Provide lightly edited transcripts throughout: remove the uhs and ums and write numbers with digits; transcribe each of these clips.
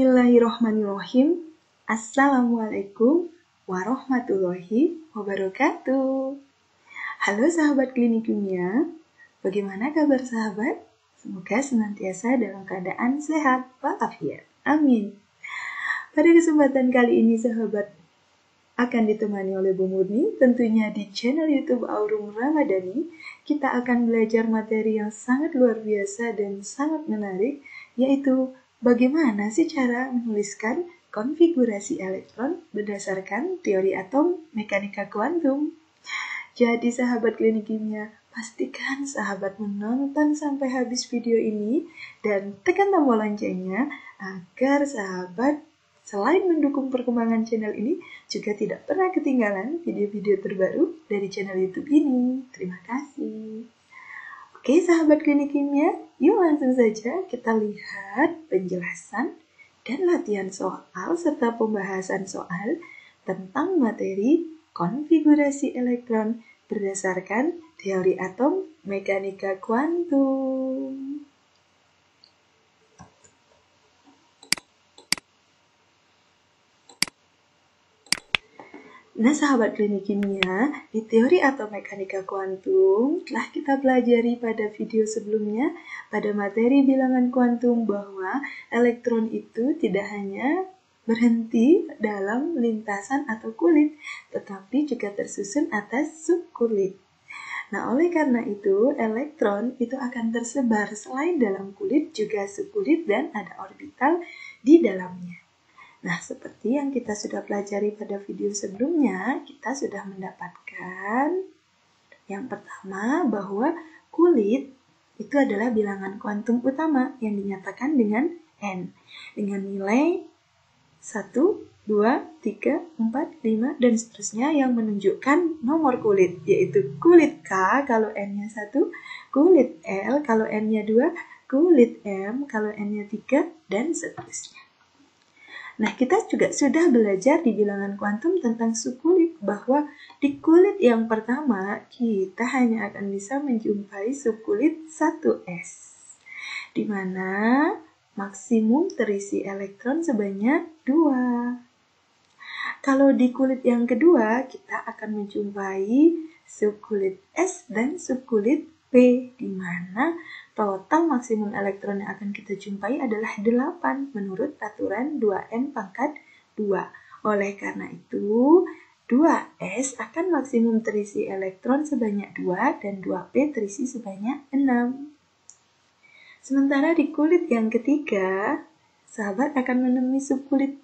Bismillahirrahmanirrahim. Assalamualaikum warahmatullahi wabarakatuh. Halo sahabat klinik kimia, bagaimana kabar sahabat? Semoga senantiasa dalam keadaan sehat walafiat. Amin. Pada kesempatan kali ini sahabat akan ditemani oleh Bu Murni, tentunya di channel YouTube Aurum Ramadhani. Kita akan belajar materi yang sangat luar biasa dan sangat menarik, yaitu bagaimana sih cara menuliskan konfigurasi elektron berdasarkan teori atom mekanika kuantum. Jadi sahabat klinik kimia, pastikan sahabat menonton sampai habis video ini dan tekan tombol loncengnya agar sahabat selain mendukung perkembangan channel ini, juga tidak pernah ketinggalan video-video terbaru dari channel YouTube ini. Terima kasih. Oke sahabat klinik kimia, yuk langsung saja kita lihat penjelasan dan latihan soal serta pembahasan soal tentang materi konfigurasi elektron berdasarkan teori atom mekanika kuantum. Nah sahabat klinik kimia, di teori atom mekanika kuantum telah kita pelajari pada video sebelumnya pada materi bilangan kuantum bahwa elektron itu tidak hanya berhenti dalam lintasan atau kulit, tetapi juga tersusun atas subkulit. Nah oleh karena itu, elektron itu akan tersebar selain dalam kulit juga subkulit dan ada orbital di dalamnya. Nah, seperti yang kita sudah pelajari pada video sebelumnya, kita sudah mendapatkan yang pertama bahwa kulit itu adalah bilangan kuantum utama yang dinyatakan dengan N. Dengan nilai 1, 2, 3, 4, 5, dan seterusnya yang menunjukkan nomor kulit, yaitu kulit K kalau N-nya 1, kulit L kalau N-nya 2, kulit M kalau N-nya 3, dan seterusnya. Nah, kita juga sudah belajar di bilangan kuantum tentang subkulit, bahwa di kulit yang pertama, kita hanya akan bisa menjumpai subkulit 1s, di mana maksimum terisi elektron sebanyak 2. Kalau di kulit yang kedua, kita akan menjumpai subkulit S dan subkulit P, di mana total maksimum elektron yang akan kita jumpai adalah 8 menurut aturan 2N pangkat 2. Oleh karena itu, 2S akan maksimum terisi elektron sebanyak 2 dan 2P terisi sebanyak 6. Sementara di kulit yang ketiga, sahabat akan menemui subkulit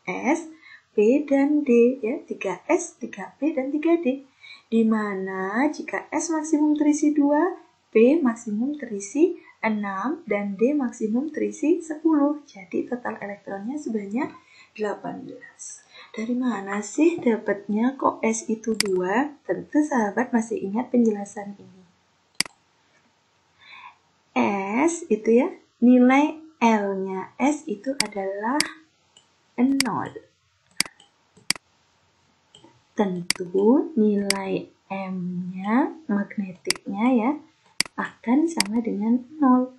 S, P, dan D, ya, 3S, 3P, dan 3D. Di mana jika S maksimum terisi 2, P maksimum terisi 6, dan D maksimum terisi 10. Jadi total elektronnya sebanyak 18. Dari mana sih dapatnya kok S itu 2? Tentu sahabat masih ingat penjelasan ini. S itu ya, nilai L-nya S itu adalah 0. Tentu nilai M-nya, magnetiknya ya, akan sama dengan 0.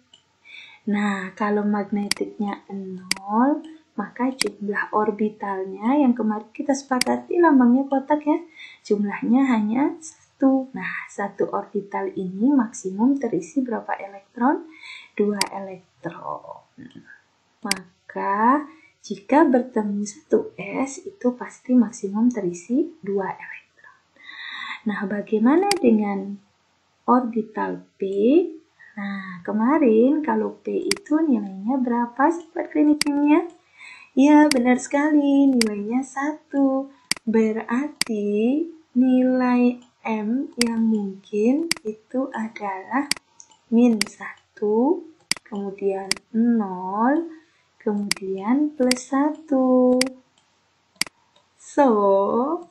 Nah, kalau magnetiknya 0, maka jumlah orbitalnya yang kemarin kita sepakati lambangnya kotak ya, jumlahnya hanya 1. Nah, satu orbital ini maksimum terisi berapa elektron? 2 elektron. Maka jika bertemu 1s itu pasti maksimum terisi 2 elektron. Nah, bagaimana dengan orbital P? Nah, kemarin kalau P itu nilainya berapa sahabat klinik kimia? Ya, benar sekali, nilainya 1. Berarti nilai M yang mungkin itu adalah -1, kemudian 0, kemudian +1. So,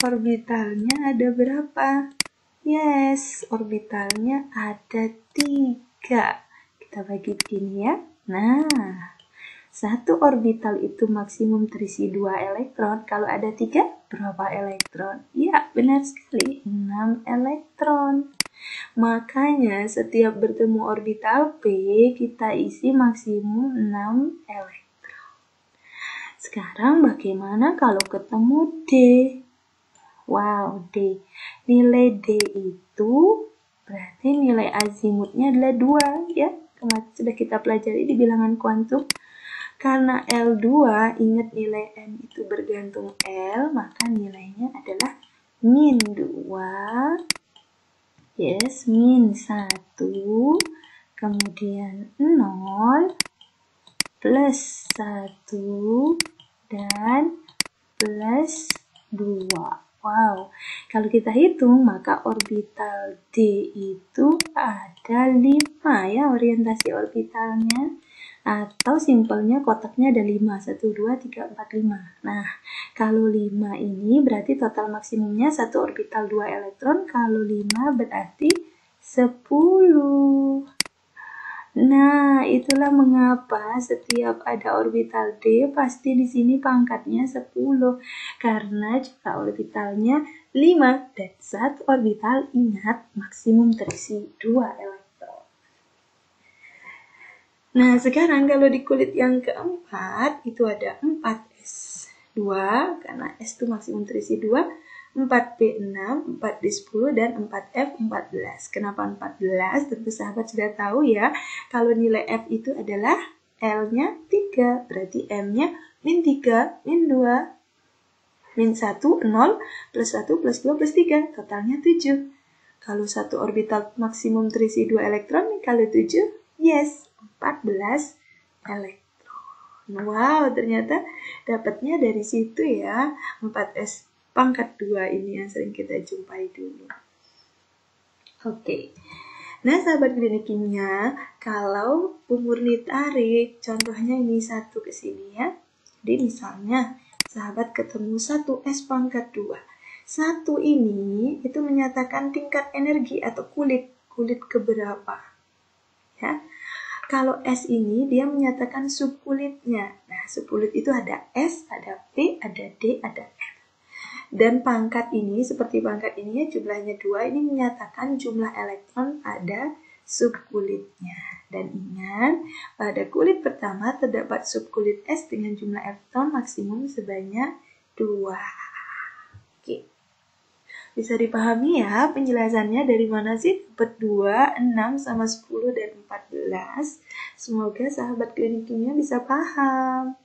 orbitalnya ada berapa? Yes, orbitalnya ada 3. Kita bagi begini ya. Nah, satu orbital itu maksimum terisi 2 elektron. Kalau ada 3, berapa elektron? Ya, benar sekali, 6 elektron. Makanya setiap bertemu orbital P, kita isi maksimum 6 elektron. Sekarang bagaimana kalau ketemu D? Wow, D. Nilai D itu berarti nilai azimutnya adalah 2, ya. Kemarin sudah kita pelajari di bilangan kuantum. Karena L2, ingat nilai M itu bergantung L, maka nilainya adalah min 2. Yes, min 1. Kemudian 0, plus 1, dan plus 2. Wow, kalau kita hitung maka orbital D itu ada 5 ya orientasi orbitalnya. Atau simpelnya kotaknya ada 5, 1, 2, 3, 4, 5. Nah, kalau 5 ini berarti total maksimumnya 1 orbital 2 elektron. Kalau 5 berarti 10. Nah, itulah mengapa setiap ada orbital D pasti di sini pangkatnya 10. Karena jumlah orbitalnya 5 dan 1 orbital, ingat, maksimum terisi 2 elektron. Nah, sekarang kalau di kulit yang keempat itu ada 4S2 karena S itu maksimum terisi 2, 4P6, 4D10, dan 4F14. Kenapa 14? Tentu sahabat sudah tahu ya. Kalau nilai F itu adalah L-nya 3, berarti M-nya min 3, min 2, min 1, 0, plus 1, plus 2, plus 3. Totalnya 7. Kalau satu orbital maksimum terisi 2 elektron, kalau 7, yes, 14 elektron. Wow, ternyata dapatnya dari situ ya, 4S pangkat 2 ini yang sering kita jumpai dulu. Oke. Nah, sahabat klinik kimia, kalau pemurni tarik, contohnya ini 1 ke sini ya. Jadi misalnya, sahabat ketemu 1S pangkat 2. 1 ini itu menyatakan tingkat energi atau kulit keberapa. Ya. Kalau S ini dia menyatakan subkulitnya. Nah, subkulit itu ada S, ada P, ada D, ada F. Dan pangkat ini, seperti pangkat ini ya, jumlahnya 2, ini menyatakan jumlah elektron pada subkulitnya. Dan ingat, pada kulit pertama terdapat subkulit S dengan jumlah elektron maksimum sebanyak 2. Oke. Bisa dipahami ya penjelasannya dari mana sih dapat 2, 6, sama 10, dan 14. Semoga sahabat klinik kimia bisa paham.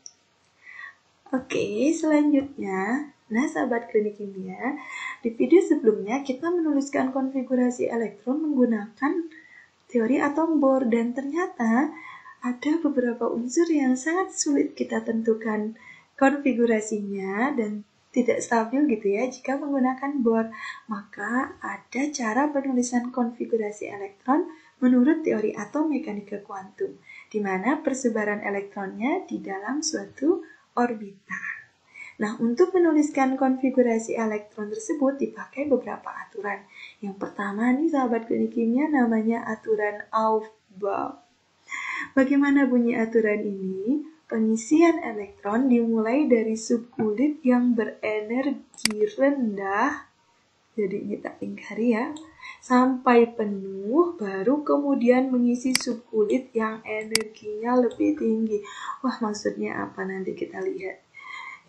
Oke, selanjutnya, nah sahabat klinik kimia, di video sebelumnya kita menuliskan konfigurasi elektron menggunakan teori atom Bohr, dan ternyata ada beberapa unsur yang sangat sulit kita tentukan konfigurasinya dan tidak stabil gitu ya jika menggunakan Bohr. Maka ada cara penulisan konfigurasi elektron menurut teori atom mekanika kuantum, di mana persebaran elektronnya di dalam suatu orbital. Nah, untuk menuliskan konfigurasi elektron tersebut dipakai beberapa aturan. Yang pertama nih sahabat klinik kimia namanya aturan Aufbau. Bagaimana bunyi aturan ini? Pengisian elektron dimulai dari subkulit yang berenergi rendah, jadi kita lingkari ya, sampai penuh, baru kemudian mengisi subkulit yang energinya lebih tinggi. Wah, maksudnya apa nanti kita lihat.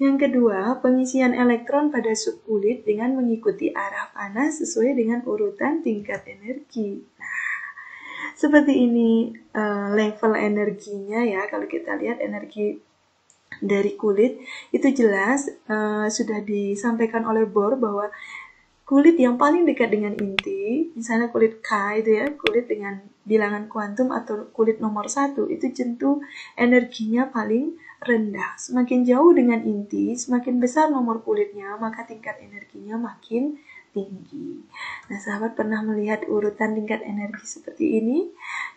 Yang kedua, pengisian elektron pada subkulit dengan mengikuti arah panas sesuai dengan urutan tingkat energi. Seperti ini level energinya ya, kalau kita lihat energi dari kulit itu jelas sudah disampaikan oleh Bohr bahwa kulit yang paling dekat dengan inti, misalnya kulit K itu ya, kulit dengan bilangan kuantum atau kulit nomor 1 itu tentu energinya paling rendah. Semakin jauh dengan inti, semakin besar nomor kulitnya, maka tingkat energinya makin tinggi. Nah, sahabat pernah melihat urutan tingkat energi seperti ini?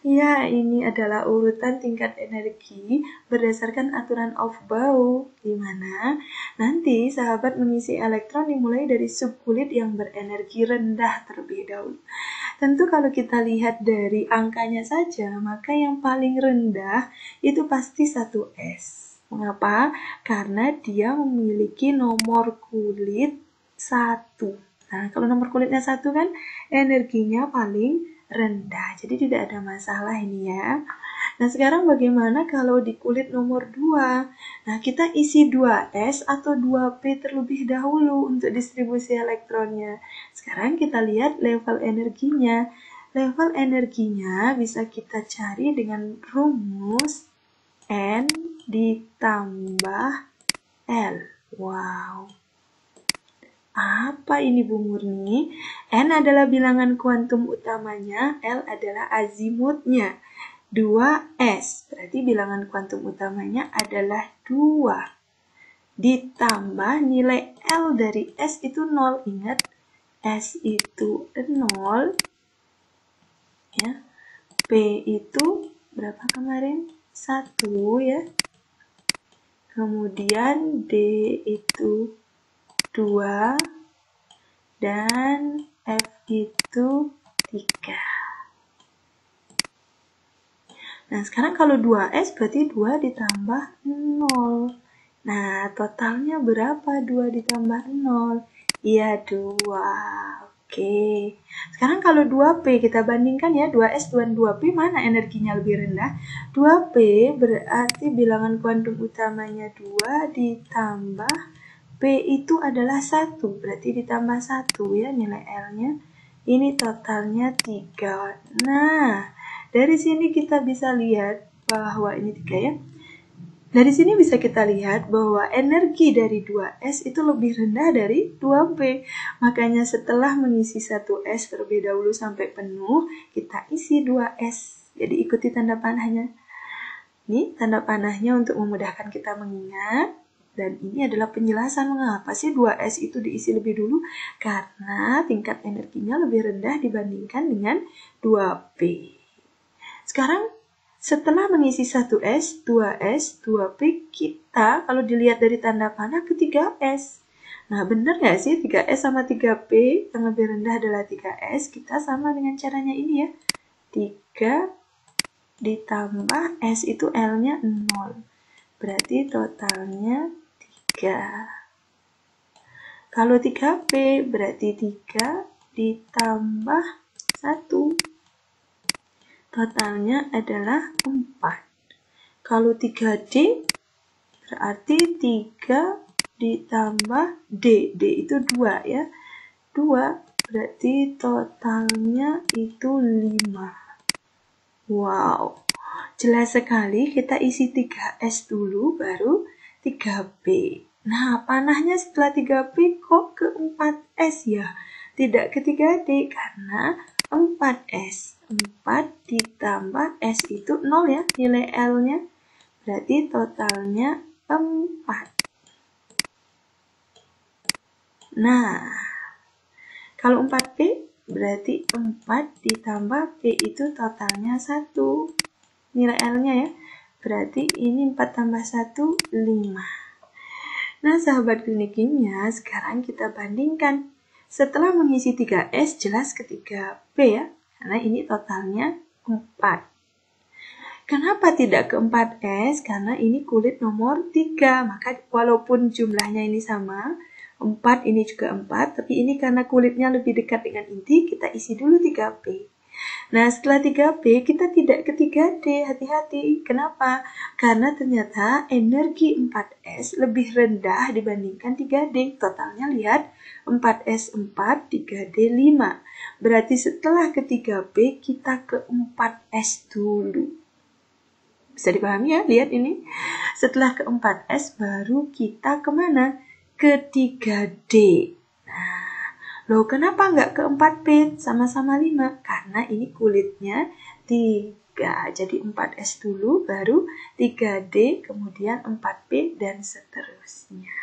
Ya, ini adalah urutan tingkat energi berdasarkan aturan Aufbau, di mana nanti sahabat mengisi elektron dimulai dari subkulit yang berenergi rendah terlebih dahulu. Tentu kalau kita lihat dari angkanya saja, maka yang paling rendah itu pasti 1S. Mengapa? Karena dia memiliki nomor kulit 1. Nah, kalau nomor kulitnya 1 kan energinya paling rendah. Jadi tidak ada masalah ini ya. Nah, sekarang bagaimana kalau di kulit nomor 2? Nah, kita isi 2S atau 2P terlebih dahulu untuk distribusi elektronnya. Sekarang kita lihat level energinya. Level energinya bisa kita cari dengan rumus N ditambah L. Wow. Apa ini Bu Murni? N adalah bilangan kuantum utamanya, L adalah azimutnya. 2S, berarti bilangan kuantum utamanya adalah 2. Ditambah nilai L dari S itu 0. Ingat, S itu 0. Ya. P itu berapa kemarin? 1 ya. Kemudian D itu 2 dan F itu 3. Nah, sekarang kalau 2S berarti 2 ditambah 0. Nah, totalnya berapa 2 ditambah 0? Iya, 2. Oke. Sekarang kalau 2P kita bandingkan ya, 2S dan 2P mana energinya lebih rendah? 2P berarti bilangan kuantum utamanya 2 ditambah P itu adalah 1, berarti ditambah 1 ya nilai L-nya. Ini totalnya 3. Nah, dari sini kita bisa lihat bahwa ini 3 ya. Dari sini bisa kita lihat bahwa energi dari 2S itu lebih rendah dari 2P. Makanya setelah mengisi 1S terlebih dahulu sampai penuh, kita isi 2S. Jadi ikuti tanda panahnya. Ini tanda panahnya untuk memudahkan kita mengingat. Dan ini adalah penjelasan mengapa sih 2S itu diisi lebih dulu. Karena tingkat energinya lebih rendah dibandingkan dengan 2P. Sekarang setelah mengisi 1S, 2S, 2P, kita kalau dilihat dari tanda panah ke 3S. Nah, benar nggak sih 3S sama 3P yang lebih rendah adalah 3S? Kita sama dengan caranya ini ya. 3 ditambah S itu L-nya 0. Berarti totalnya 3. Kalau 3P berarti 3 ditambah 1. Totalnya adalah 4. Kalau 3D berarti 3 ditambah D. D itu 2 ya. 2 berarti totalnya itu 5. Wow. Jelas sekali, kita isi 3S dulu, baru 3P. Nah, panahnya setelah 3P kok ke 4S ya? Tidak ke 3D, karena 4S. 4 ditambah S itu 0 ya, nilai L-nya. Berarti totalnya 4. Nah, kalau 4P, berarti 4 ditambah P itu totalnya 1. Nilai L-nya ya. Berarti ini 4 tambah 1, 5. Nah, sahabat klinik kimia, sekarang kita bandingkan. Setelah mengisi 3S, jelas ke 3P ya. Karena ini totalnya 4. Kenapa tidak ke 4S? Karena ini kulit nomor 3. Maka walaupun jumlahnya ini sama, 4 ini juga 4, tapi ini karena kulitnya lebih dekat dengan inti, kita isi dulu 3P. Nah, setelah 3P, kita tidak ke 3D, hati-hati. Kenapa? Karena ternyata energi 4S lebih rendah dibandingkan 3D. Totalnya lihat, 4S 4, 3D 5. Berarti setelah ke 3P, kita ke 4S dulu. Bisa dipahami ya? Lihat ini. Setelah ke 4S, baru kita kemana? Ke 3D. Nah, loh, kenapa nggak ke 4P sama-sama 5? Karena ini kulitnya 3. Jadi 4S dulu, baru 3D, kemudian 4P, dan seterusnya.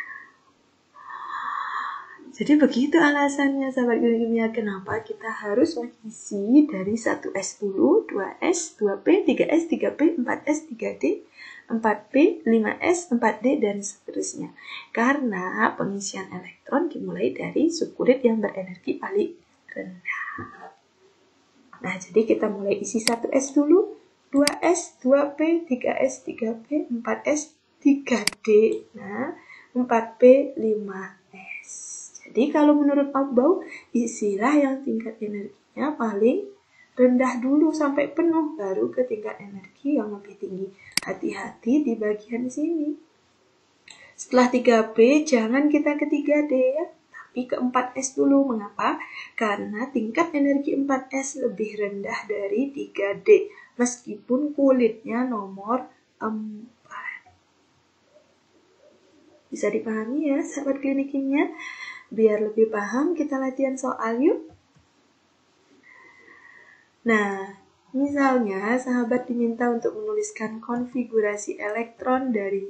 Jadi begitu alasannya sahabat kimia kenapa kita harus mengisi dari 1S dulu, 2S, 2P, 3S, 3P, 4S, 3D, 4P, 5S, 4D, dan seterusnya. Karena pengisian elektron dimulai dari subkulit yang berenergi paling rendah. Nah, jadi kita mulai isi 1S dulu, 2S, 2P, 3S, 3P, 4S, 3D, nah 4P, 5S. Jadi kalau menurut Pak Bau, isilah yang tingkat energinya paling rendah dulu sampai penuh, baru ke tingkat energi yang lebih tinggi. Hati-hati di bagian sini. Setelah 3P, jangan kita ke 3D ya, tapi ke 4S dulu. Mengapa? Karena tingkat energi 4S lebih rendah dari 3D, meskipun kulitnya nomor 4. Bisa dipahami ya, sahabat klinik kimia? Biar lebih paham, kita latihan soal yuk. Nah, misalnya sahabat diminta untuk menuliskan konfigurasi elektron dari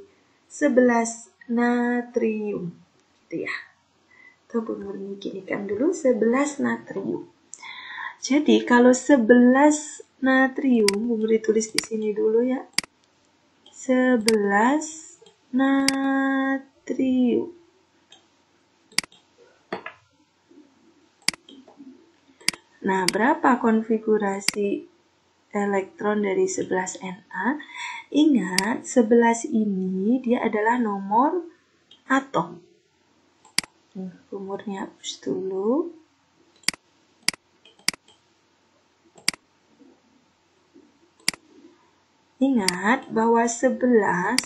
11 natrium, gitu ya. Coba murnikan dulu 11 natrium. Jadi kalau 11 natrium, beri tulis di sini dulu ya. 11 natrium. Nah, berapa konfigurasi elektron dari 11 Na? Ingat, 11 ini dia adalah nomor atom. Umurnya hapus dulu. Ingat bahwa 11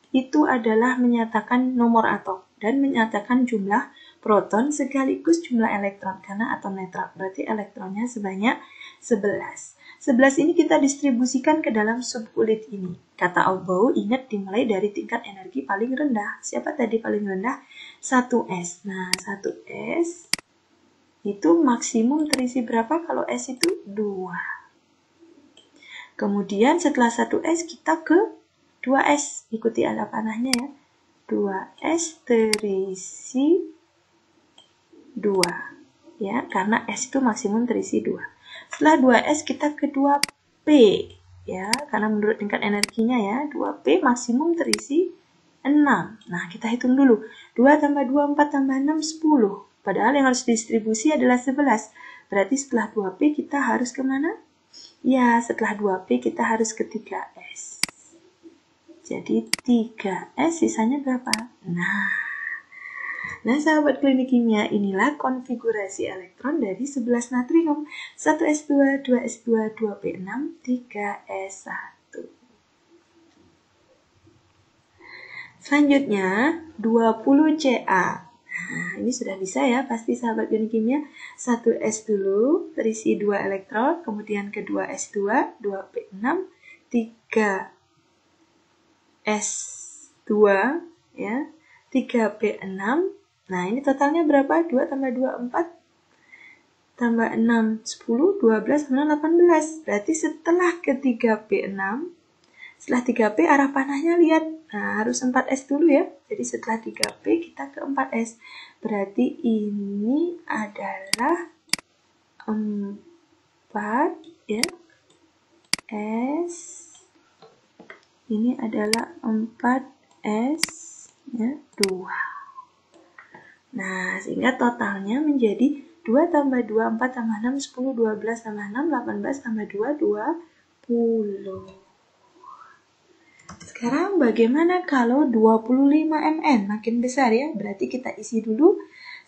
itu adalah menyatakan nomor atom dan menyatakan jumlah proton sekaligus jumlah elektron, karena atom netral, berarti elektronnya sebanyak 11. 11 ini kita distribusikan ke dalam subkulit ini. Kata Aufbau, ingat dimulai dari tingkat energi paling rendah. Siapa tadi paling rendah? 1S. Nah, 1S itu maksimum terisi berapa kalau S itu 2. Kemudian setelah 1S kita ke 2S. Ikuti arah panahnya ya. 2S terisi 2. Ya, karena S itu maksimum terisi 2. Setelah 2S kita ke 2P. Ya, karena menurut tingkat energinya ya, 2P maksimum terisi 6. Nah, kita hitung dulu. 2 tambah 2, 4 tambah 6, 10. Padahal yang harus distribusi adalah 11. Berarti setelah 2P kita harus kemana? Ya, setelah 2P kita harus ke 3S. Jadi 3S sisanya berapa? Nah, sahabat klinik kimia, inilah konfigurasi elektron dari 11 natrium. 1S2, 2S2, 2P6, 3S1. Selanjutnya, 20Ca. Nah, ini sudah bisa ya, pasti sahabat klinik kimia. 1S dulu, terisi 2 elektron, kemudian ke 2S2, 2P6, 3S2, ya, 3P6. Nah, ini totalnya berapa? 2 tambah 2, 4. Tambah 6, 10, 12, 18. Berarti setelah ke 3P6, setelah 3P arah panahnya lihat. Nah, harus 4S dulu ya. Jadi setelah 3P kita ke 4S. Berarti ini adalah 4 ya. S. Ini adalah 4S ya, 2. Nah, sehingga totalnya menjadi 2 tambah 2, 4 tambah 6, 10, 12 tambah 6, 18 tambah 2, 20. Sekarang bagaimana kalau 25 mN? Makin besar ya, berarti kita isi dulu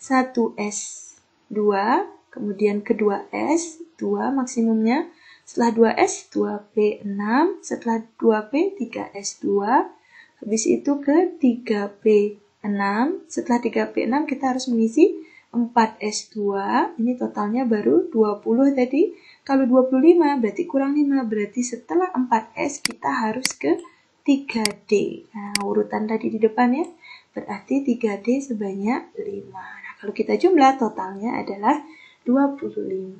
1S2, kemudian ke 2S, 2 maksimumnya. Setelah 2S, 2P6, setelah 2P, 3S2, habis itu ke 3P6, setelah 3P6 kita harus mengisi 4S2, ini totalnya baru 20 tadi. Kalau 25 berarti kurang 5, berarti setelah 4S kita harus ke 3D. Nah, urutan tadi di depan ya, berarti 3D sebanyak 5. Nah, kalau kita jumlah totalnya adalah 25.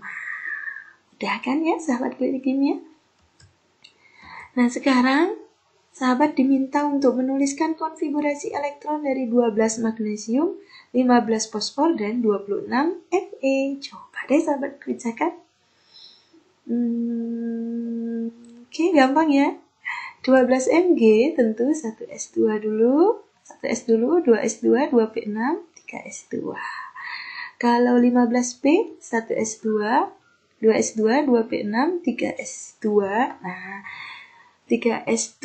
Udah kan ya sahabat klinik kimia? Nah, sekarang sahabat diminta untuk menuliskan konfigurasi elektron dari 12 magnesium, 15 fosfor, dan 26 Fe. Coba deh sahabat kerjakan. Oke, gampang ya. 12 Mg tentu 1S2 dulu, 1S dulu, 2S2, 2P6, 3S2. Kalau 15P, 1S2, 2S2, 2P6, 3S2. Nah, 3S2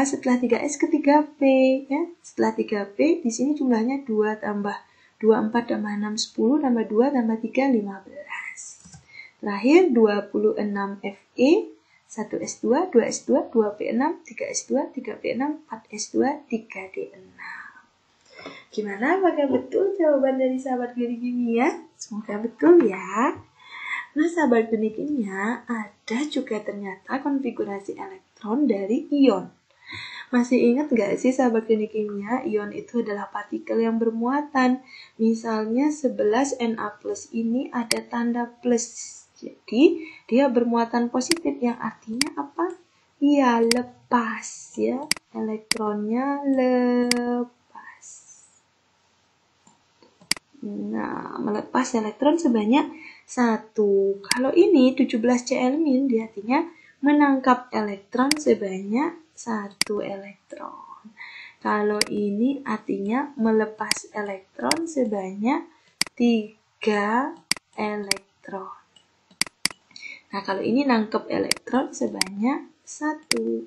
setelah 3S ke 3P ya. Setelah 3P di sini jumlahnya 2 tambah 2, 4 tambah 6, 10 tambah 2 tambah 3, 15. Terakhir 26 Fe, 1s2, 2s2, 2p6, 3s2, 3p6, 4s2, 3d6. Gimana? Apakah betul jawaban dari sahabat klinik kimia? Semoga betul ya. Nah, sahabat klinik kimia, ada juga ternyata konfigurasi elektron dari ion. Masih ingat nggak sih sahabat klinik kimia, ion itu adalah partikel yang bermuatan. Misalnya 11 Na+ ini ada tanda plus. Jadi, dia bermuatan positif yang artinya apa? Iya, lepas ya. Elektronnya lepas. Nah, melepas elektron sebanyak 1. Kalau ini 17 Cl-, dia artinya menangkap elektron sebanyak 1 elektron. Kalau ini artinya melepas elektron sebanyak 3 elektron. Nah, kalau ini nangkep elektron sebanyak 1.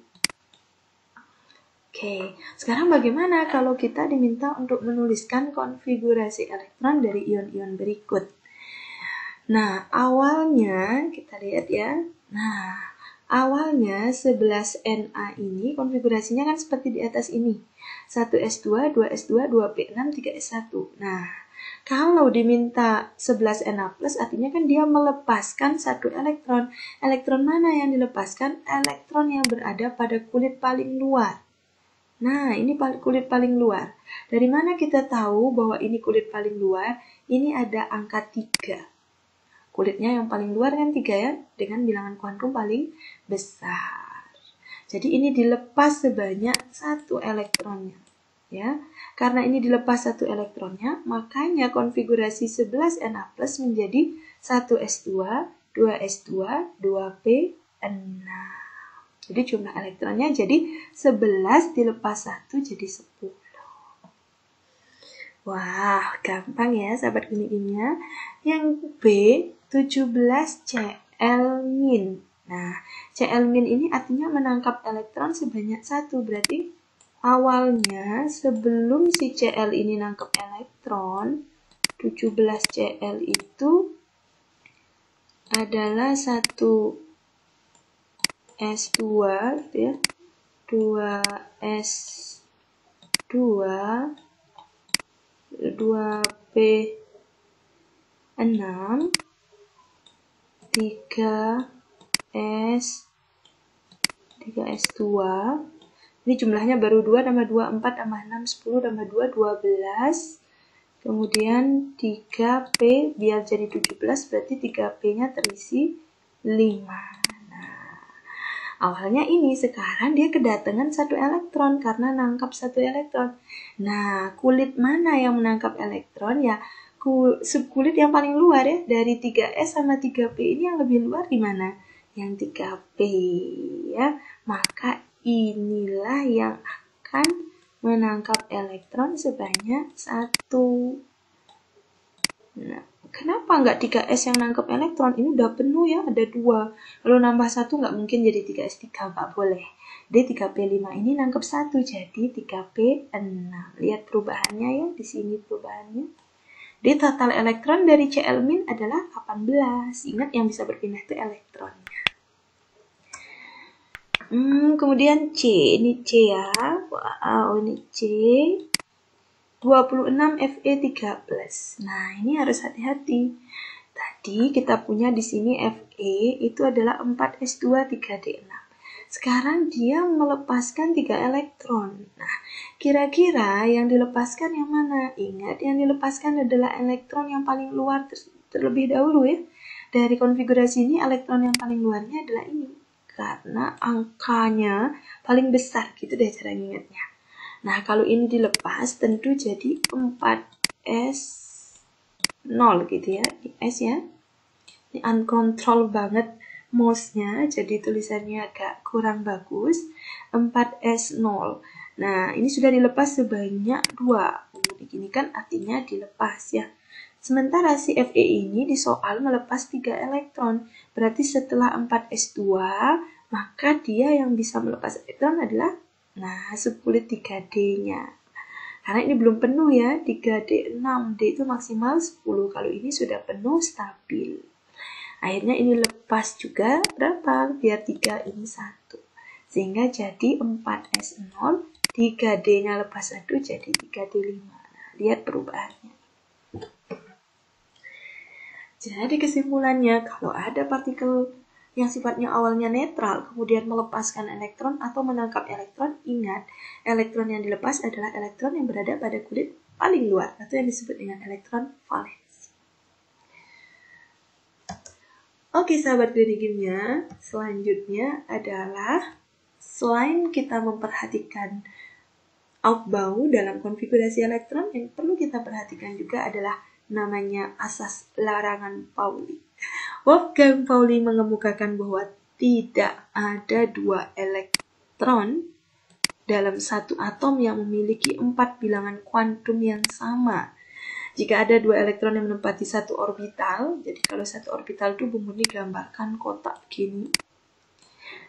Oke, sekarang bagaimana kalau kita diminta untuk menuliskan konfigurasi elektron dari ion-ion berikut? Nah, awalnya kita lihat ya. Nah, awalnya 11 Na ini konfigurasinya kan seperti di atas ini. 1s2, 2s2, 2p6, 3s1. Nah, kalau diminta 11 Na+, artinya kan dia melepaskan 1 elektron. Elektron mana yang dilepaskan? Elektron yang berada pada kulit paling luar. Nah, ini kulit paling luar. Dari mana kita tahu bahwa ini kulit paling luar? Ini ada angka 3. Kulitnya yang paling luar kan 3 ya, dengan bilangan kuantum paling besar. Jadi ini dilepas sebanyak 1 elektronnya. Ya, karena ini dilepas 1 elektronnya, makanya konfigurasi 11 Na+ menjadi 1s2, 2s2, 2p6. Jadi jumlah elektronnya jadi 11 dilepas 1 jadi 10. Wah, gampang ya sahabat klinik kimia. Yang B, 17 Cl-. Nah, Cl- ini artinya menangkap elektron sebanyak 1. Berarti awalnya sebelum si Cl ini nangkep elektron, 17 Cl itu adalah 1 S2 gitu ya, 2S2, 2P6, 3S2. Ini jumlahnya baru 2 tambah 2, 4 tambah 6, 10 tambah 2, 12. Kemudian 3P biar jadi 17, berarti 3P-nya terisi 5. Awalnya ini, sekarang dia kedatangan 1 elektron karena nangkap 1 elektron. Nah, kulit mana yang menangkap elektron? Ya, subkulit yang paling luar ya. Dari 3S sama 3P ini yang lebih luar di mana? Yang 3P ya. Maka inilah yang akan menangkap elektron sebanyak 1. Nah, kenapa nggak 3S yang nangkep elektron? Ini udah penuh ya, ada 2. Kalau nambah 1 nggak mungkin jadi 3S3, nggak boleh. Jadi 3P5 ini nangkep 1, jadi 3P6. Lihat perubahannya ya, di sini perubahannya. Jadi total elektron dari Cl- adalah 18. Ingat yang bisa berpindah itu elektronnya. Kemudian C, ini C ya. Wow, ini C. 26 Fe3+. Nah, ini harus hati-hati. Tadi kita punya di sini Fe itu adalah 4s2 3d6. Sekarang dia melepaskan 3 elektron. Nah, kira-kira yang dilepaskan yang mana? Ingat, yang dilepaskan adalah elektron yang paling luar terlebih dahulu ya. Dari konfigurasi ini, elektron yang paling luarnya adalah ini. Karena angkanya paling besar, gitu deh cara ingatnya. Nah, kalau ini dilepas tentu jadi 4S0 gitu ya. S ya. Ini uncontrol banget mouse-nya, jadi tulisannya agak kurang bagus. 4S0. Nah, ini sudah dilepas sebanyak 2. Begini kan artinya dilepas ya. Sementara si Fe ini di soal melepas 3 elektron. Berarti setelah 4S2, maka dia yang bisa melepas elektron adalah subkulit 3D-nya. Karena ini belum penuh ya, 3D6, D itu maksimal 10. Kalau ini sudah penuh, stabil. Akhirnya ini lepas juga berapa? Biar 3 ini 1. Sehingga jadi 4S0, 3D-nya lepas 1 jadi 3D5. Nah, lihat perubahannya. Jadi kesimpulannya, kalau ada partikel yang sifatnya awalnya netral, kemudian melepaskan elektron atau menangkap elektron, ingat, elektron yang dilepas adalah elektron yang berada pada kulit paling luar, atau yang disebut dengan elektron valensi. Oke sahabat klinik kimia, selanjutnya adalah selain kita memperhatikan Aufbau dalam konfigurasi elektron, yang perlu kita perhatikan juga adalah namanya asas larangan Pauli. Wolfgang Pauli mengemukakan bahwa tidak ada 2 elektron dalam satu atom yang memiliki 4 bilangan kuantum yang sama. Jika ada 2 elektron yang menempati satu orbital, jadi kalau satu orbital itu Bumuni gambarkan kotak begini.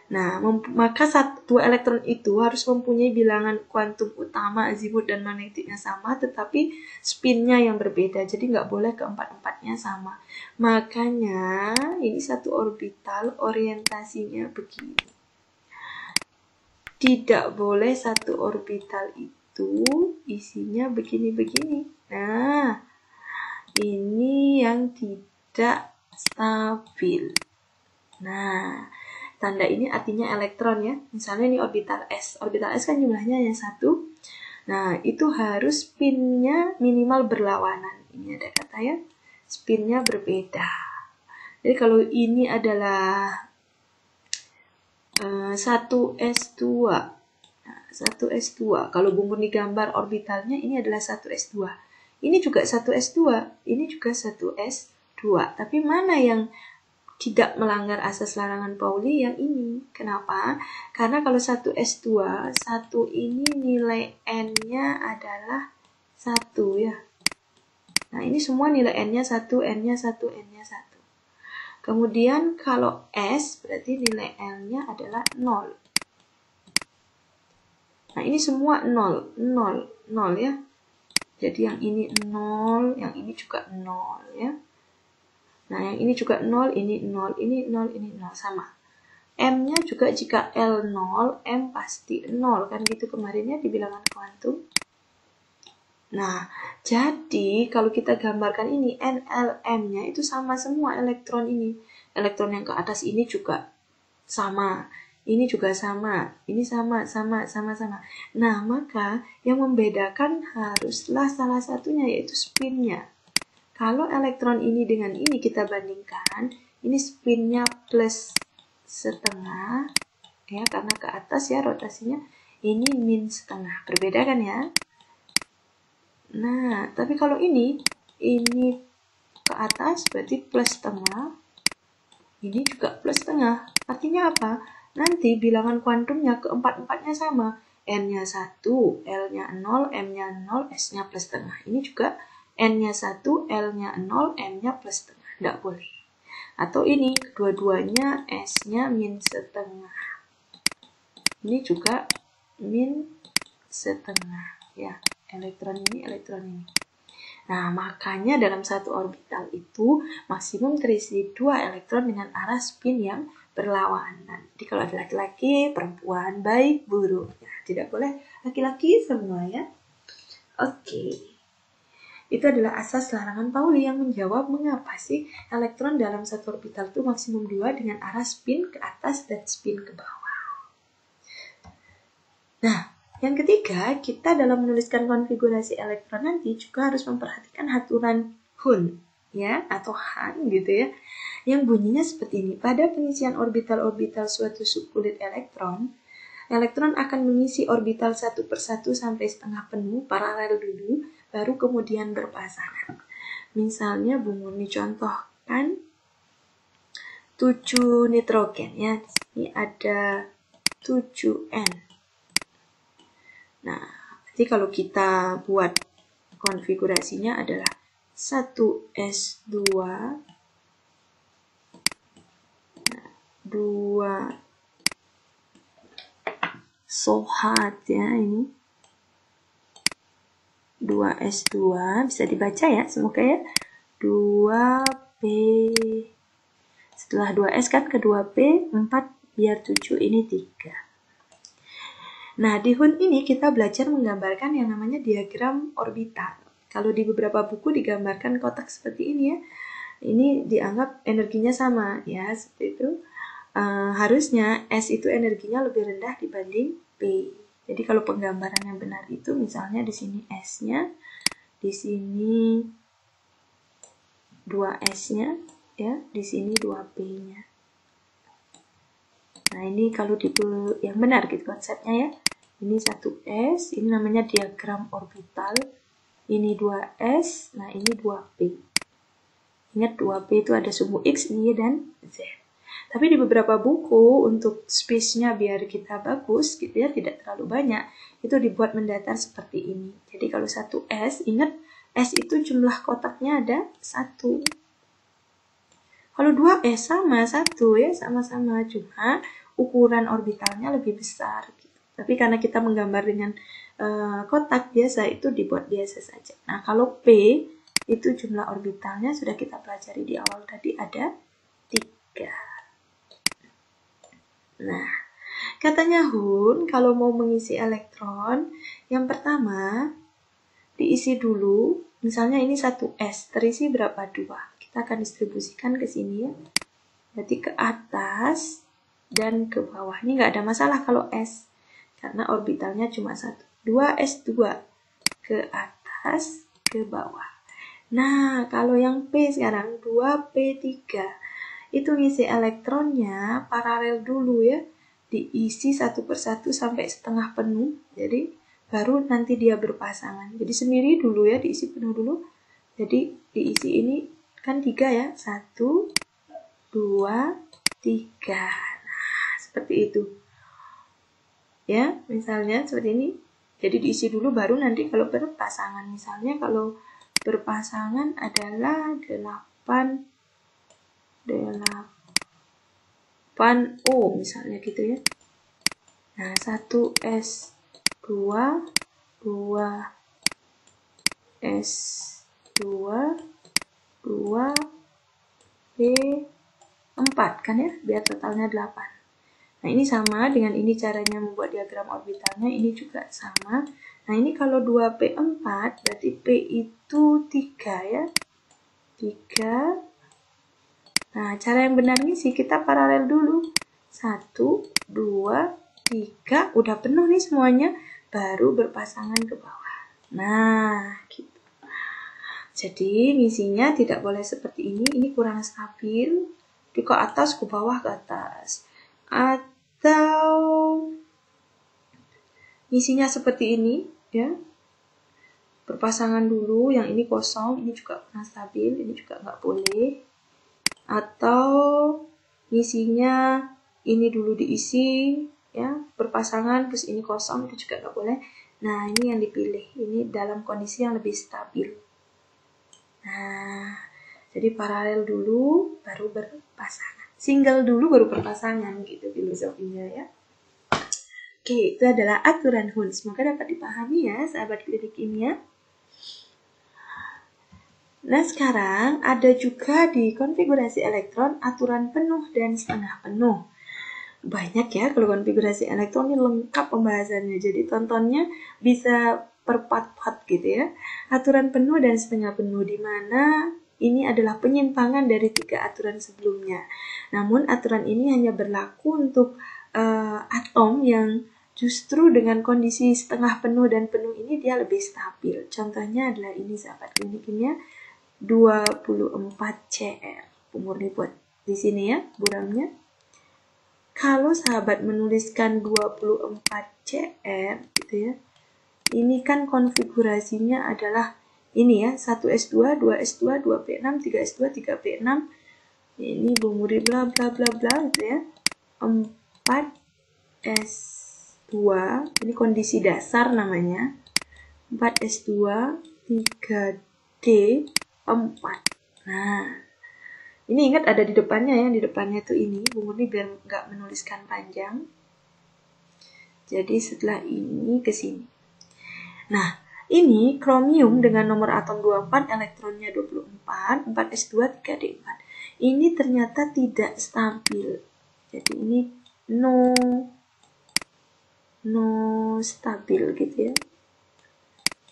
Nah, maka 2 elektron itu harus mempunyai bilangan kuantum utama, azimut, dan magnetiknya sama, tetapi spinnya yang berbeda. Jadi nggak boleh keempat-empatnya sama. Makanya ini satu orbital orientasinya begini. Tidak boleh satu orbital itu isinya begini-begini. Nah, ini yang tidak stabil. Nah, tanda ini artinya elektron ya. Misalnya ini orbital S. Orbital S kan jumlahnya hanya 1. Nah, itu harus spinnya minimal berlawanan. Ini ada kata ya, spinnya berbeda. Jadi kalau ini adalah 1S2. Nah, 1S2. Kalau Bumuni gambar orbitalnya ini adalah 1S2. Ini juga 1S2. Ini juga 1S2. Tapi mana yang tidak melanggar asas larangan Pauli? Yang ini. Kenapa? Karena kalau 1S2, 1 ini nilai N-nya adalah 1 ya. Nah, ini semua nilai N-nya 1, N-nya 1, N-nya 1. Kemudian kalau S berarti nilai L-nya adalah 0. Nah, ini semua 0, 0, 0 ya. Jadi yang ini 0, yang ini juga 0 ya. Nah, yang ini juga 0, ini 0, ini 0, ini 0, sama. M-nya juga jika L 0, M pasti 0. Kan gitu kemarinnya di bilangan kuantum. Nah, jadi kalau kita gambarkan ini, N, L, M-nya itu sama semua elektron ini. Elektron yang ke atas ini juga sama. Ini juga sama. Ini sama. Nah, maka yang membedakan haruslah salah satunya, yaitu spinnya. Kalau elektron ini dengan ini kita bandingkan, ini spinnya plus setengah, ya karena ke atas ya rotasinya, ini min setengah. Berbeda kan ya? Nah, tapi kalau ini ke atas berarti plus setengah, ini juga plus setengah. Artinya apa? Nanti bilangan kuantumnya keempat-empatnya sama. N-nya 1, L-nya 0, M-nya 0, S-nya plus setengah. Ini juga N-nya 1, L-nya 0, M-nya plus setengah. Tidak boleh. Atau ini, kedua-duanya S-nya min setengah. Ini juga min setengah. Ya, elektron ini, elektron ini. Nah, makanya dalam satu orbital itu maksimum terisi 2 elektron dengan arah spin yang berlawanan. Jadi kalau ada laki-laki, perempuan, baik, buruk. Ya, tidak boleh laki-laki semua ya. Oke. Itu adalah asas larangan Pauli yang menjawab mengapa sih elektron dalam satu orbital itu maksimum 2 dengan arah spin ke atas dan spin ke bawah. Nah, yang ketiga, kita dalam menuliskan konfigurasi elektron nanti juga harus memperhatikan aturan Hund, ya, atau Han gitu ya, yang bunyinya seperti ini. Pada pengisian orbital-orbital suatu subkulit elektron, elektron akan mengisi orbital satu persatu sampai setengah penuh, paralel dulu, baru kemudian berpasangan. Misalnya Bumuni contohkan 7 nitrogen ya, ini ada 7N. Nah, jadi kalau kita buat konfigurasinya adalah 1S2, 2 SOHAT ya ini. 2S2 bisa dibaca ya, semoga ya. 2P Setelah 2S kan ke 2P, 4 biar 7, ini 3. Nah, di HUN ini kita belajar menggambarkan yang namanya diagram orbital. Kalau di beberapa buku digambarkan kotak seperti ini ya. Ini dianggap energinya sama ya, seperti itu. Harusnya S itu energinya lebih rendah dibanding P. Jadi kalau penggambaran yang benar itu misalnya di sini S-nya, di sini 2S-nya, ya, di sini 2P-nya. Nah, ini kalau tipe yang benar gitu konsepnya ya. Ini 1S, ini namanya diagram orbital. Ini 2S, nah ini 2P. Ingat 2P itu ada sumbu X, Y, dan Z. Tapi di beberapa buku untuk space-nya biar kita bagus gitu ya, tidak terlalu banyak, itu dibuat mendatar seperti ini. Jadi kalau 1S, ingat S itu jumlah kotaknya ada 1. Kalau 2S sama 1 ya, sama-sama, cuma ukuran orbitalnya lebih besar gitu. Tapi karena kita menggambar dengan kotak biasa, itu dibuat biasa saja. Nah, kalau P itu jumlah orbitalnya sudah kita pelajari di awal tadi ada 3. Nah, katanya HUN kalau mau mengisi elektron, yang pertama diisi dulu, misalnya ini 1S, terisi berapa? 2. Kita akan distribusikan ke sini ya. Berarti ke atas dan ke bawah. Ini nggak ada masalah kalau S, karena orbitalnya cuma 1. 2S2 ke atas, ke bawah. Nah, kalau yang P sekarang 2P3. Itu ngisi elektronnya paralel dulu ya, diisi satu persatu sampai setengah penuh, jadi baru nanti dia berpasangan. Jadi sendiri dulu ya, diisi penuh dulu, jadi diisi ini kan 3 ya, 1, 2, 3. Nah, seperti itu ya, misalnya seperti ini. Jadi diisi dulu baru nanti kalau berpasangan, misalnya kalau berpasangan adalah 8O misalnya gitu ya. Nah, 1S2, 2S2, 2P4 kan ya, biar totalnya 8. Nah, ini sama dengan ini caranya membuat diagram orbitalnya, ini juga sama. Nah, ini kalau 2P4 berarti P itu 3 ya. 3. Nah, cara yang benar ngisi kita paralel dulu. 1, 2, 3, udah penuh nih semuanya, baru berpasangan ke bawah. Nah, gitu. Jadi ngisinya tidak boleh seperti ini kurang stabil. Di ke atas, ke bawah, ke atas. Atau ngisinya seperti ini, ya. Berpasangan dulu, yang ini kosong, ini juga kurang stabil, ini juga nggak boleh. Atau ngisinya ini dulu diisi ya, berpasangan terus ini kosong, itu juga nggak boleh. Nah, ini yang dipilih, ini dalam kondisi yang lebih stabil. Nah, jadi paralel dulu baru berpasangan, single dulu baru berpasangan gitu filosofinya ya. Oke, itu adalah aturan HUN. Semoga dapat dipahami ya sahabat klinik kimia. Nah, sekarang ada juga di konfigurasi elektron aturan penuh dan setengah penuh. Banyak ya kalau konfigurasi elektron ini lengkap pembahasannya. Jadi tontonnya bisa per part-part gitu ya. Aturan penuh dan setengah penuh, di mana ini adalah penyimpangan dari 3 aturan sebelumnya. Namun aturan ini hanya berlaku untuk atom yang justru dengan kondisi setengah penuh dan penuh ini dia lebih stabil. Contohnya adalah ini sahabat klinik kimia. 24Cr pemurni buat di sini ya buramnya. Kalau sahabat menuliskan 24Cr gitu ya, ini kan konfigurasinya adalah ini ya, 1S2, 2S2, 2P6, 3S2, 3P6. Ini bumuri bla bla bla bla gitu ya. 4S2, ini kondisi dasar namanya. 4S2, 3D, 4. Nah, ini ingat ada di depannya ya, di depannya tuh ini, Bu Murni biar nggak menuliskan panjang. Jadi setelah ini ke sini. Nah, ini kromium dengan nomor atom 24, elektronnya 24, 4S2, 3D4. ini ternyata tidak stabil. Jadi ini no stabil gitu ya.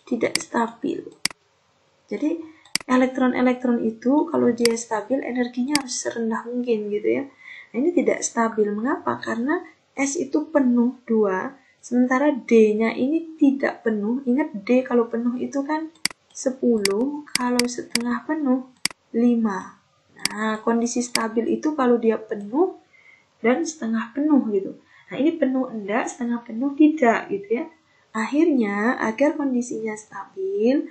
Tidak stabil. Jadi elektron-elektron itu kalau dia stabil energinya harus serendah mungkin gitu ya. Nah, ini tidak stabil. Mengapa? Karena S itu penuh 2, sementara D-nya ini tidak penuh. Ingat D kalau penuh itu kan 10, kalau setengah penuh 5. Nah, kondisi stabil itu kalau dia penuh dan setengah penuh gitu. Nah, ini penuh enggak, setengah penuh tidak gitu ya. Akhirnya, agar kondisinya stabil,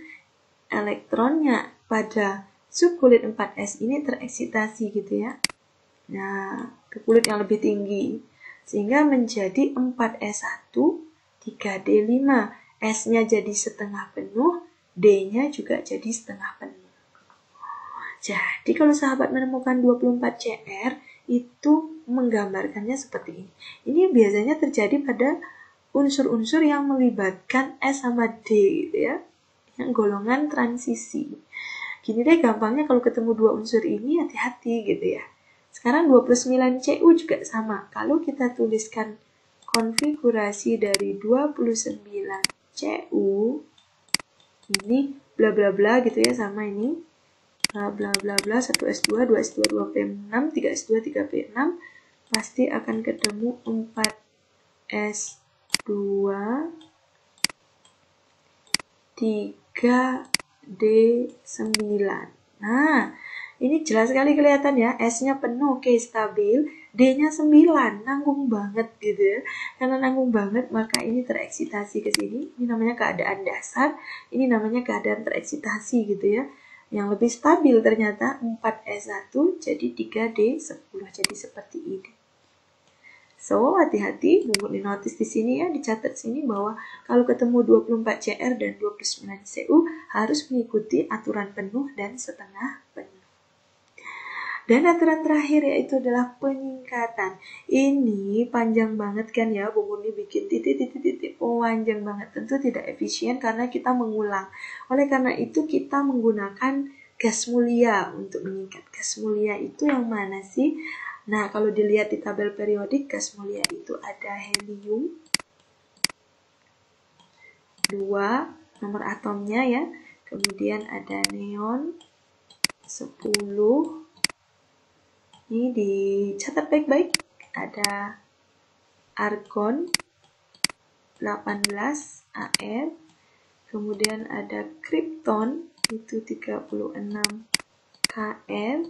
elektronnya pada subkulit 4S ini tereksitasi gitu ya. Nah, ke kulit yang lebih tinggi. Sehingga menjadi 4S1, 3D5. S-nya jadi setengah penuh, D-nya juga jadi setengah penuh. Jadi kalau sahabat menemukan 24 CR, itu menggambarkannya seperti ini. Ini biasanya terjadi pada unsur-unsur yang melibatkan S sama D gitu ya, yang golongan transisi. Gini deh gampangnya kalau ketemu dua unsur ini hati-hati gitu ya. Sekarang 29 Cu juga sama. Kalau kita tuliskan konfigurasi dari 29 Cu, ini bla bla bla gitu ya, sama ini bla bla bla bla 1S2, 2S2, 2P6, 3S2, 3P6, pasti akan ketemu 4S2 3D9. Nah, ini jelas sekali kelihatan ya, S-nya penuh, oke, stabil, D-nya 9, nanggung banget gitu ya. Karena nanggung banget, maka ini tereksitasi ke sini. Ini namanya keadaan dasar, ini namanya keadaan tereksitasi gitu ya. Yang lebih stabil ternyata 4S1 jadi 3D10, jadi seperti ini. So, hati-hati, di notis di sini ya, dicatat sini bahwa kalau ketemu 24 CR dan 29 CU harus mengikuti aturan penuh dan setengah penuh. Dan aturan terakhir yaitu adalah penyingkatan. Ini panjang banget kan ya, Bu Murni bikin titik-titik-titik panjang banget. Tentu tidak efisien karena kita mengulang. Oleh karena itu kita menggunakan gas mulia untuk menyingkat. Gas mulia itu yang mana sih? Nah, kalau dilihat di tabel periodik, gas mulia itu ada helium 2, nomor atomnya ya. Kemudian ada neon 10. Ini dicatat baik-baik. Ada argon 18 Ar. Kemudian ada krypton itu 36 Kr.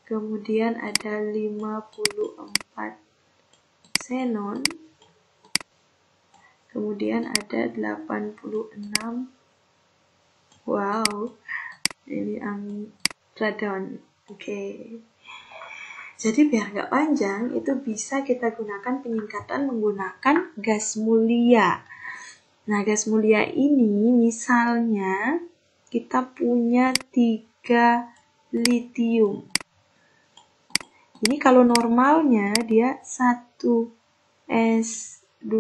Kemudian ada 54 xenon. Kemudian ada 86. Wow, ini radon. Oke. Jadi biar nggak panjang, itu bisa kita gunakan penyingkatan menggunakan gas mulia. Nah, gas mulia ini misalnya kita punya 3 litium. Ini kalau normalnya dia 1S2,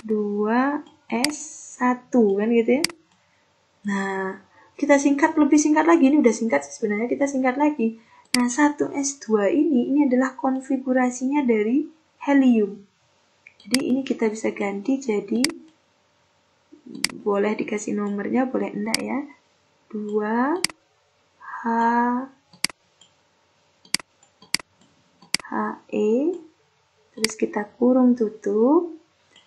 2S1 kan gitu ya. Nah, kita singkat, lebih singkat lagi, ini udah singkat sebenarnya, kita singkat lagi. Nah, 1S2 ini adalah konfigurasinya dari helium. Jadi ini kita bisa ganti jadi, boleh dikasih nomornya, boleh enggak ya, 2H HE, terus kita kurung tutup,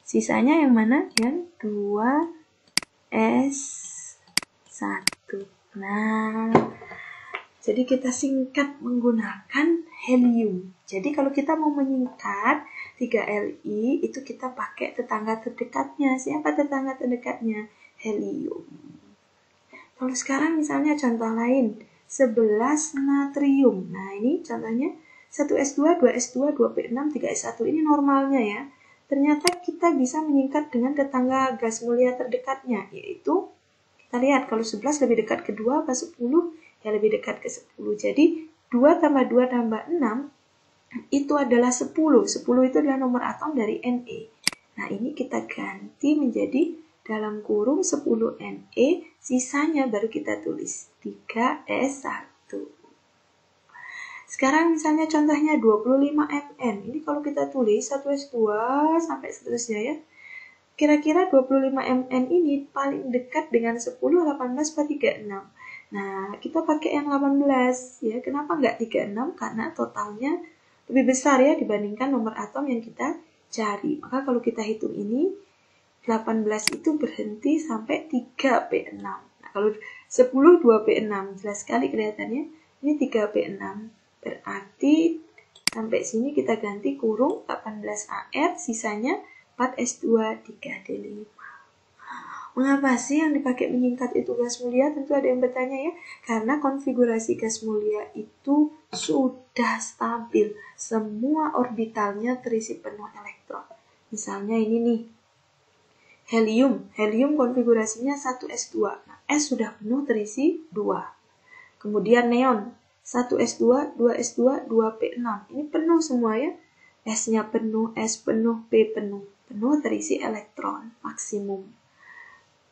sisanya yang mana? Yang 2S1. Nah, jadi kita singkat menggunakan helium. Jadi kalau kita mau menyingkat 3Li, itu kita pakai tetangga terdekatnya. Siapa tetangga terdekatnya? Helium. Kalau sekarang misalnya contoh lain, 11 natrium. Nah, ini contohnya 1S2, 2S2, 2P6, 3S1. Ini normalnya ya. Ternyata kita bisa menyingkat dengan tetangga gas mulia terdekatnya, yaitu kita lihat kalau 11 lebih dekat ke 2 apa 10, ya lebih dekat ke 10. Jadi 2 tambah 2 tambah 6 itu adalah 10. 10 itu adalah nomor atom dari Ne. Nah, ini kita ganti menjadi dalam kurung 10 Ne, sisanya baru kita tulis 3S1. Sekarang misalnya contohnya 25 Mn. Ini kalau kita tulis 1s2 sampai seterusnya ya. Kira-kira 25 Mn ini paling dekat dengan 10, 18, atau 36. Nah, kita pakai yang 18 ya. Kenapa nggak 36? Karena totalnya lebih besar ya dibandingkan nomor atom yang kita cari. Maka kalau kita hitung ini, 18 itu berhenti sampai 3P6. Nah, kalau 10, 2P6. Jelas sekali kelihatannya. Ini 3P6. Berarti sampai sini kita ganti kurung 18AR, sisanya 4S2, 3D5. Mengapa sih yang dipakai menyingkat itu gas mulia? Tentu ada yang bertanya ya. Karena konfigurasi gas mulia itu sudah stabil. Semua orbitalnya terisi penuh elektron. Misalnya ini nih. Helium. Helium konfigurasinya 1s2. Nah, S sudah penuh terisi 2. Kemudian neon. 1s2, 2s2, 2p6. Ini penuh semua ya. S-nya penuh, S penuh, P penuh. Penuh terisi elektron maksimum.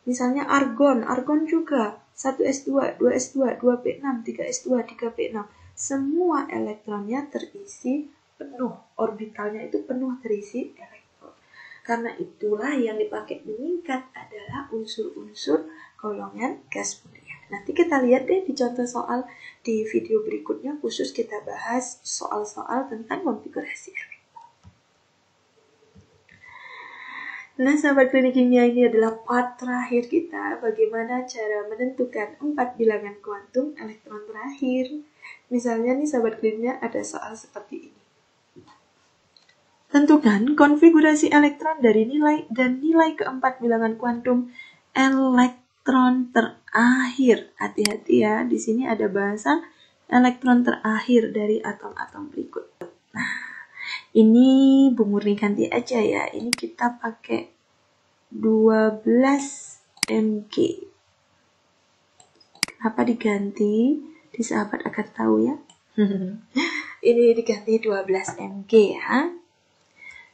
Misalnya argon, argon juga 1s2, 2s2, 2p6, 3s2, 3p6. Semua elektronnya terisi penuh, orbitalnya itu penuh terisi elektron. Karena itulah yang dipakai meningkat adalah unsur-unsur golongan gas mulia. Nanti kita lihat deh di contoh soal di video berikutnya, khusus kita bahas soal-soal tentang konfigurasi elektron. Nah, sahabat klinik kimia, ini adalah part terakhir kita, bagaimana cara menentukan 4 bilangan kuantum elektron terakhir. Misalnya nih sahabat kliniknya ada soal seperti ini. Tentukan konfigurasi elektron dari nilai dan nilai keempat bilangan kuantum elektron terakhir. Hati-hati ya, di sini ada bahasa elektron terakhir dari atom-atom berikut. Nah, ini Bu Murni ganti aja ya. Ini kita pakai 12 mg. Kenapa diganti? Di sahabat akan tahu ya. Ini diganti 12 mg ya.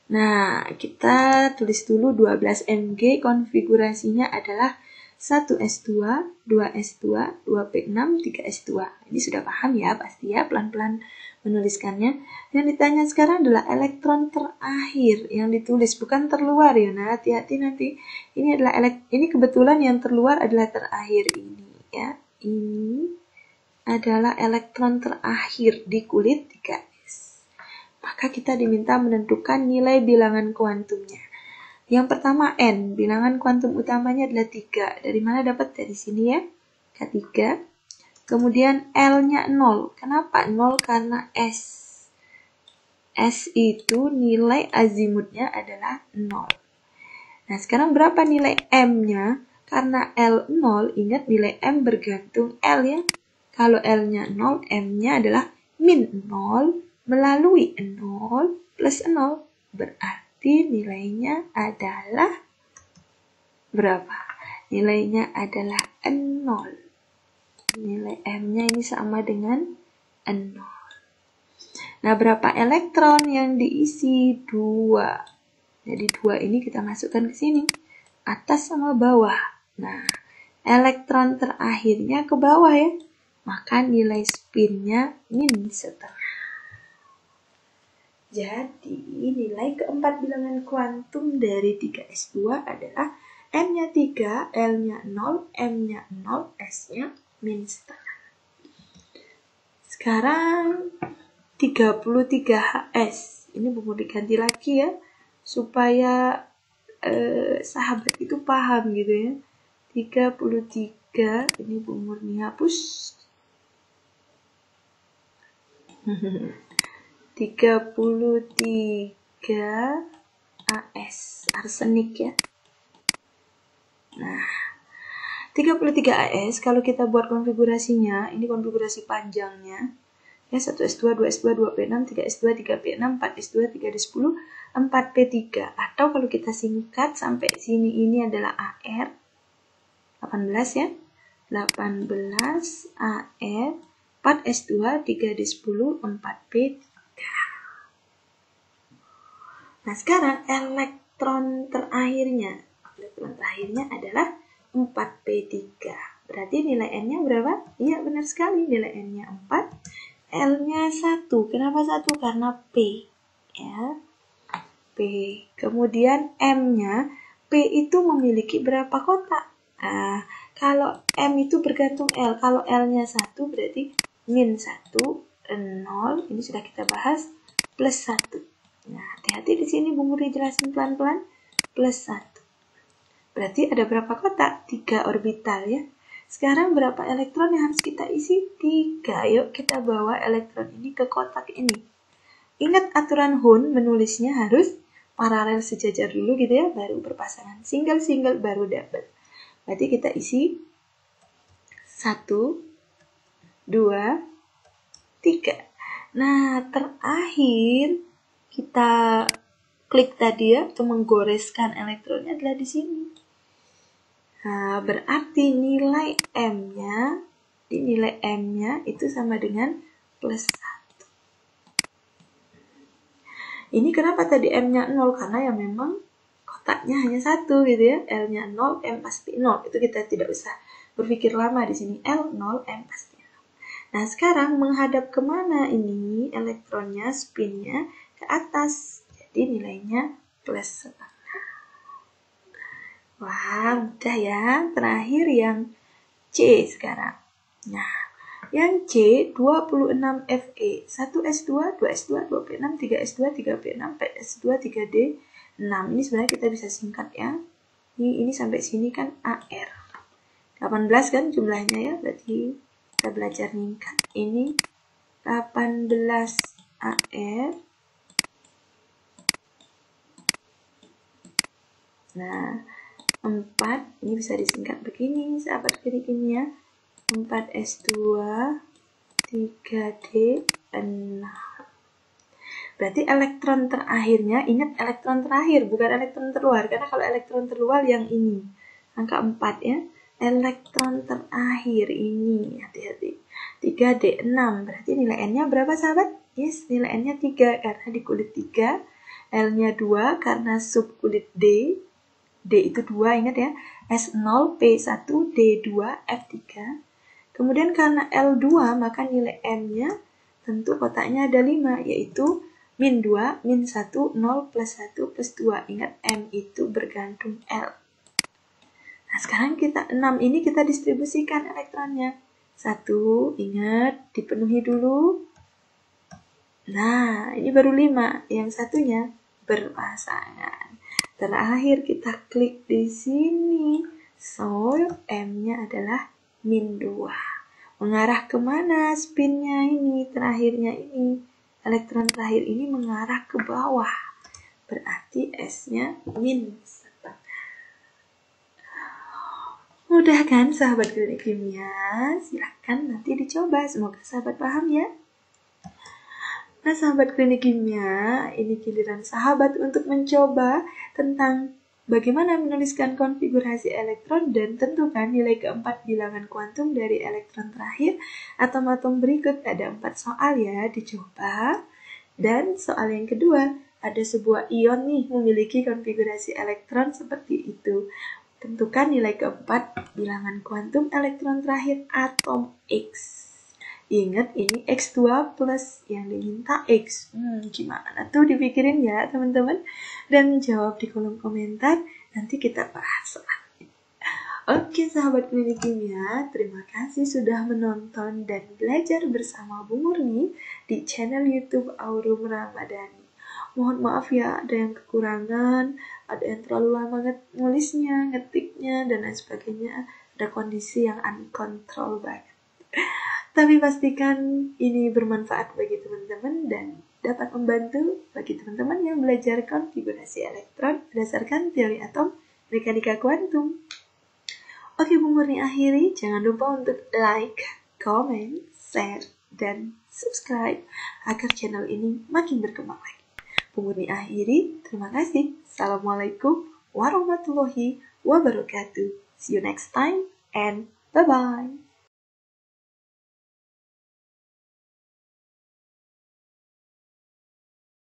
Nah, kita tulis dulu 12 mg. Konfigurasinya adalah 1s2, 2s2, 2p6, 3s2. Ini sudah paham ya pasti ya, pelan-pelan menuliskannya. Yang ditanya sekarang adalah elektron terakhir yang ditulis, bukan terluar ya. Nah, hati-hati nanti. Ini adalah ini kebetulan yang terluar adalah terakhir ini ya. Ini adalah elektron terakhir di kulit 3s. Maka kita diminta menentukan nilai bilangan kuantumnya. Yang pertama N, bilangan kuantum utamanya adalah 3. Dari mana dapat? Dari sini ya, K3. Kemudian L-nya 0. Kenapa 0? Karena S. S itu nilai azimutnya adalah 0. Nah, sekarang berapa nilai M-nya? Karena L 0, ingat nilai M bergantung L ya. Kalau L-nya 0, M-nya adalah min 0 melalui 0 plus 0. Berarti nilainya adalah berapa? Nilainya adalah 0. Nilai M-nya ini sama dengan 0. Nah, berapa elektron yang diisi? 2. Jadi 2 ini kita masukkan ke sini. Atas sama bawah. Nah, elektron terakhirnya ke bawah ya. Maka nilai spinnya min setengah. Jadi, nilai keempat bilangan kuantum dari 3s2 adalah N-nya 3, L-nya 0, M-nya 0, S-nya min setengah. Sekarang 33HS. Ini Bu Murni ganti lagi ya, supaya sahabat itu paham gitu ya. 33, ini Bu Murni hapus. 33 AS, arsenik ya. Nah, 33 AS kalau kita buat konfigurasinya, ini konfigurasi panjangnya. Ya, 1s2, 2s2, 2p6, 3s2, 3p6, 4s2, 3d10, 4p3. Atau kalau kita singkat sampai sini ini adalah AR 18 ya. 18 AR 4s2, 3d10, 4p3. Nah, sekarang elektron terakhirnya adalah 4p3. Berarti nilai N-nya berapa? Iya, benar sekali. Nilai N-nya 4. L-nya 1. Kenapa 1? Karena P. Ya. P. Kemudian M-nya, P itu memiliki berapa kotak? Nah, kalau M itu bergantung L. Kalau L-nya 1 berarti min 1, 0. Ini sudah kita bahas. Plus 1. Nah, hati-hati di sini Bu Muri jelasin pelan-pelan. Plus 1. Berarti ada berapa kotak? 3 orbital ya. Sekarang berapa elektron yang harus kita isi? 3. Yuk kita bawa elektron ini ke kotak ini. Ingat aturan Hund, menulisnya harus paralel sejajar dulu gitu ya, baru berpasangan. Single-single baru double. Berarti kita isi 1, 2, 3. Nah, terakhir kita klik tadi ya, untuk menggoreskan elektronnya adalah di sini. Nah, berarti nilai M-nya, itu sama dengan plus 1. Ini kenapa tadi M-nya 0? Karena ya memang kotaknya hanya 1 gitu ya. L-nya 0, M pasti 0. Itu kita tidak usah berpikir lama di sini. L 0, M pasti 0. Nah, sekarang menghadap kemana ini elektronnya, spinnya? Ke atas. Jadi nilainya plus 1. Wah, mudah ya. Terakhir yang C sekarang. Nah, yang C 26 Fe. 1S2, 2S2, 2P6, 3S2, 3P6, 4S2, 3D, 6. Ini sebenarnya kita bisa singkat ya. Ini sampai sini kan AR. 18 kan jumlahnya ya, berarti kita belajar ningkat. Ini 18 AR. Nah, 4, ini bisa disingkat begini, sahabat klinik kimia. 4S2, 3D, 6. Berarti elektron terakhirnya, ingat elektron terakhir, bukan elektron terluar. Karena kalau elektron terluar yang ini, angka 4 ya. Elektron terakhir ini, hati-hati. 3D, 6. Berarti nilai N-nya berapa sahabat? Yes, nilai N-nya 3 karena di kulit 3. L-nya 2 karena sub kulit D. D itu 2, ingat ya. S0, P1, D2, F3. Kemudian karena L2, maka nilai M-nya tentu kotaknya ada 5, yaitu min 2, min 1, 0, plus 1, plus 2. Ingat, M itu bergantung L. Nah, sekarang kita 6 ini kita distribusikan elektronnya. 1, ingat, dipenuhi dulu. Nah, ini baru 5. Yang satunya berpasangan. Terakhir kita klik di sini. So, M-nya adalah min 2. Mengarah kemana spinnya ini? Terakhirnya ini. Elektron terakhir ini mengarah ke bawah. Berarti S-nya min 1. Mudah kan sahabat klinik kimia? Silahkan nanti dicoba. Semoga sahabat paham ya. Nah, sahabat klinik kimia, ini giliran sahabat untuk mencoba tentang bagaimana menuliskan konfigurasi elektron dan tentukan nilai keempat bilangan kuantum dari elektron terakhir atom-atom berikut. Ada 4 soal ya, dicoba. Dan soal yang kedua, ada sebuah ion nih memiliki konfigurasi elektron seperti itu. Tentukan nilai keempat bilangan kuantum elektron terakhir atom X. Ingat ini X2 plus yang diminta X. Gimana tuh dipikirin ya teman-teman. Dan jawab di kolom komentar. Nanti kita bahas soalnya. Oke sahabat klinik kimia. Terima kasih sudah menonton dan belajar bersama Bu Murni di channel YouTube Aurum Ramadhani. Mohon maaf ya ada yang kekurangan. Ada yang terlalu lama nulisnya, ngetiknya, dan lain sebagainya. Ada kondisi yang uncontrol banget. Tapi pastikan ini bermanfaat bagi teman-teman dan dapat membantu bagi teman-teman yang belajar konfigurasi elektron berdasarkan teori atom mekanika kuantum. Oke, Bu Murni akhiri. Jangan lupa untuk like, comment, share, dan subscribe agar channel ini makin berkembang lagi. Bu Murni akhiri. Terima kasih. Assalamualaikum warahmatullahi wabarakatuh. See you next time and bye-bye.